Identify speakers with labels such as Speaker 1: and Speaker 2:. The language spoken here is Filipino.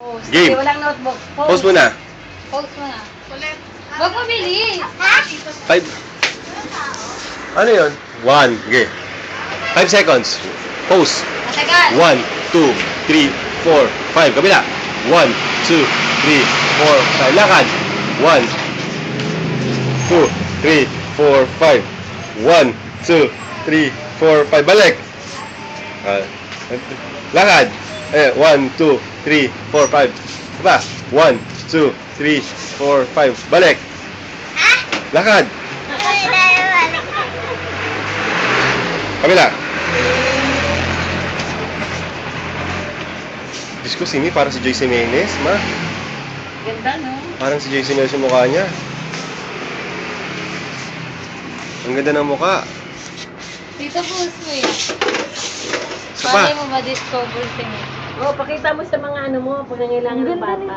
Speaker 1: Post.
Speaker 2: Game.
Speaker 1: Hindi, walang notebook.
Speaker 2: Pause muna.
Speaker 1: Post mo na. Huwag mo bilis.
Speaker 2: 5. Ano yun? 1. Okay. 5 seconds. Pause.
Speaker 1: Matagal.
Speaker 2: 1, 2, 3, 4, 5. Kabila. 1, 2, 3, 4, 5. Lakad. 1, 2, 3, 4, 5. 1, 2, 3, 4, 5. Balik. Lakad. 1, 2, 3, 4, 5. Diba? 1, 2, 3, 4, 5. Balik. Lakad. Kabila. Diyos ko, si Mi, parang si Joyce Jimenez, ma.
Speaker 1: Ganda, no?
Speaker 2: Parang si Joyce Jimenez yung mukha niya. Ang ganda ng mukha.
Speaker 1: Tito, post mo yan.
Speaker 2: Isa pa.
Speaker 1: Paano mo ma-discover si Nick?
Speaker 3: Oh, pakita mo sa mga ano mo, pag nangailangan ng bata.